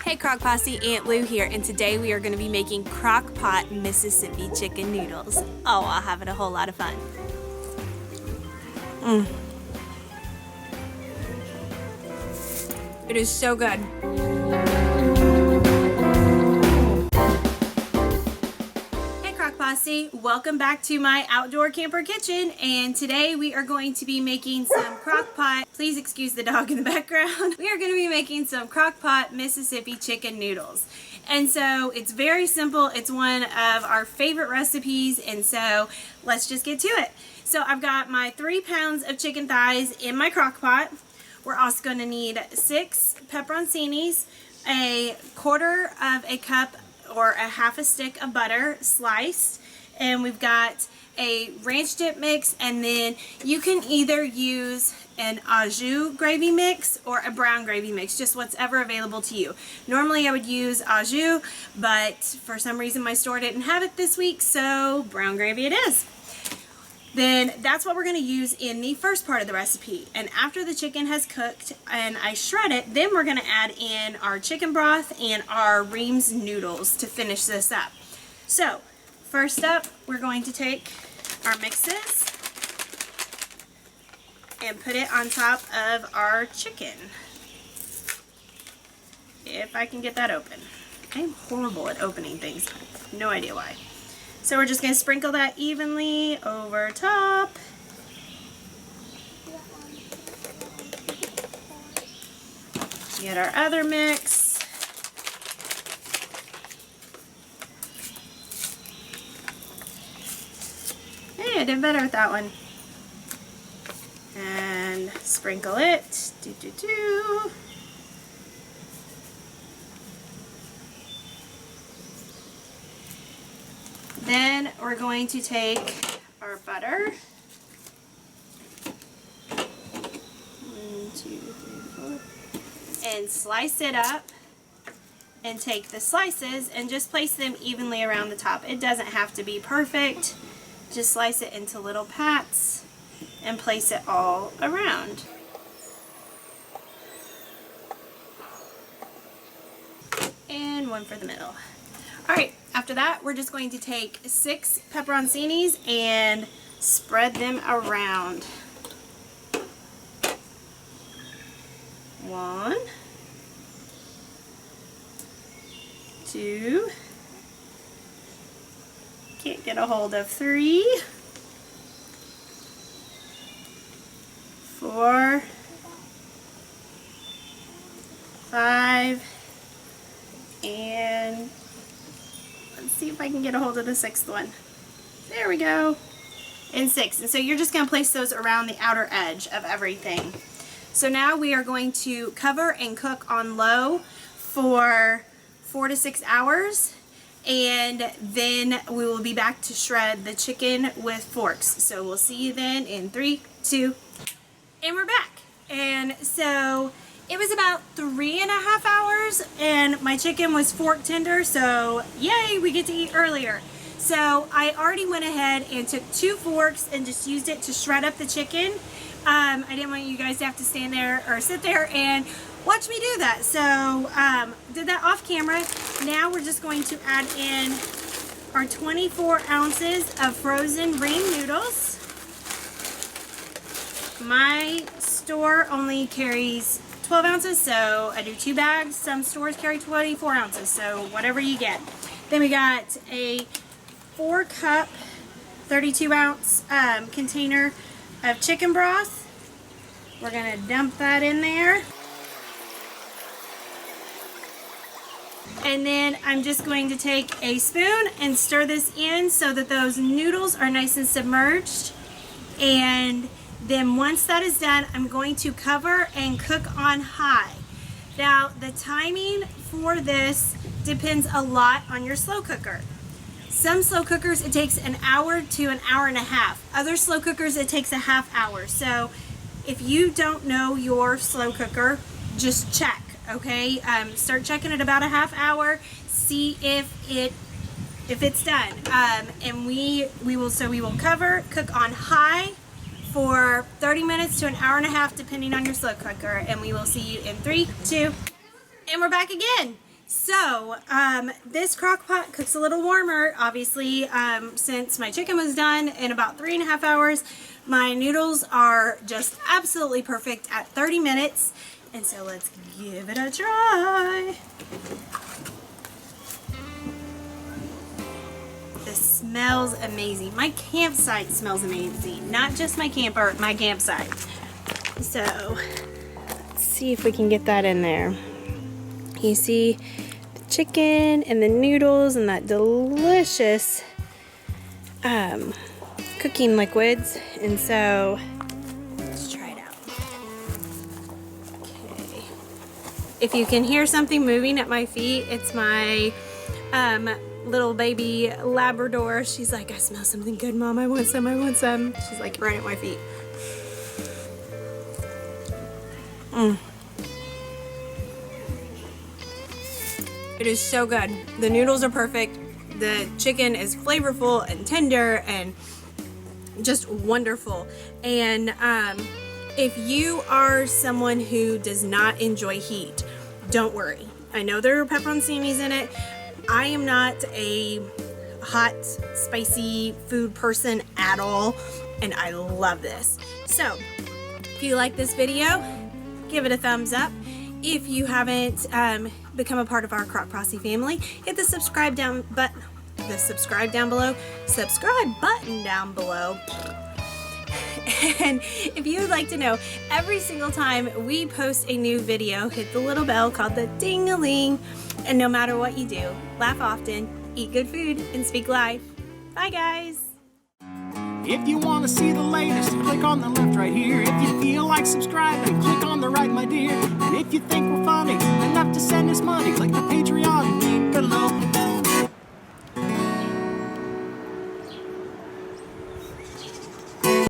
Hey Crock Posse, Aunt Lou here, and today we are going to be making crock pot Mississippi chicken noodles. Oh, I'll have it a whole lot of fun. It is so good. Hey Crock Posse, welcome back to my outdoor camper kitchen, and today we are going to be making some crock pot. Please excuse the dog in the background. We are going to be making some crock pot Mississippi chicken noodles. And so it's very simple. It's one of our favorite recipes, and so let's just get to it. So I've got my 3 pounds of chicken thighs in my crock pot. We're also going to need 6 pepperoncinis, a 1/4 of a cup or a half a stick of butter sliced, and we've got a ranch dip mix, and then you can either use an au jus gravy mix or a brown gravy mix, just what's ever available to you. Normally I would use au jus, but for some reason my store didn't have it this week, so brown gravy it is. Then that's what we're going to use in the first part of the recipe. And after the chicken has cooked and I shred it, then we're going to add in our chicken broth and our Reams noodles to finish this up. So first up, we're going to take our mixes and put it on top of our chicken. If I can get that open. I'm horrible at opening things. No idea why. So we're just going to sprinkle that evenly over top. Get our other mix. Hey, I did better with that one. And sprinkle it. Then we're going to take our butter. 1, 2, 3, 4. And slice it up. And take the slices and just place them evenly around the top. It doesn't have to be perfect. Just slice it into little pats and place it all around. And one for the middle. Alright, after that we're just going to take 6 pepperoncinis and spread them around. 1, 2, can't get a hold of 3, 4, 5, and let's see if I can get a hold of the 6th one. There we go. And 6. And so you're just going to place those around the outer edge of everything. So now we are going to cover and cook on low for 4 to 6 hours. And then we will be back to shred the chicken with forks. So we'll see you then in 3, 2, and we're back. And so it was about 3.5 hours and my chicken was fork tender, so yay, we get to eat earlier. So I already went ahead and took 2 forks and just used it to shred up the chicken. I didn't want you guys to have to stand there or sit there and watch me do that. So did that off camera. Now we're just going to add in our 24 ounces of frozen Ream noodles. My store only carries 12 ounces, so I do 2 bags. Some stores carry 24 ounces, so whatever you get. Then we got a 4-cup, 32-ounce container of chicken broth. We're going to dump that in there. And then I'm just going to take a spoon and stir this in so that those noodles are nice and submerged. And then once that is done, I'm going to cover and cook on high. Now, the timing for this depends a lot on your slow cooker. Some slow cookers, it takes an hour to an hour and a half. Other slow cookers, it takes a half hour. So if you don't know your slow cooker, just check, okay? Start checking at about a half hour, see if it's done. And we will cover, cook on high for 30 minutes to an hour and a half depending on your slow cooker, and we will see you in 3, 2, and we're back again. So, this crock pot cooks a little warmer, obviously, since my chicken was done in about 3.5 hours. My noodles are just absolutely perfect at 30 minutes. And so let's give it a try. This smells amazing. My campsite smells amazing. Not just my camper, my campsite. So, let's see if we can get that in there. You see the chicken and the noodles and that delicious cooking liquids. And so, let's try it out. Okay. If you can hear something moving at my feet, it's my little baby Labrador. She's like, I smell something good, Mom. I want some, I want some. She's like right at my feet. It is so good. The noodles are perfect. The chicken is flavorful and tender and just wonderful. And if you are someone who does not enjoy heat, don't worry. I know there are pepperoncinis in it. I am not a hot, spicy food person at all, and I love this. So, if you like this video, give it a thumbs up. If you haven't become a part of our Crock Posse family, hit the subscribe down below. Subscribe button down below. And if you would like to know every single time we post a new video, hit the little bell called the ding-a-ling. And no matter what you do, laugh often, eat good food, and speak life. Bye, guys. If you want to see the latest, click on the left right here. If you feel like subscribing, click on the right, my dear. And if you think we're funny enough to send us money, click the page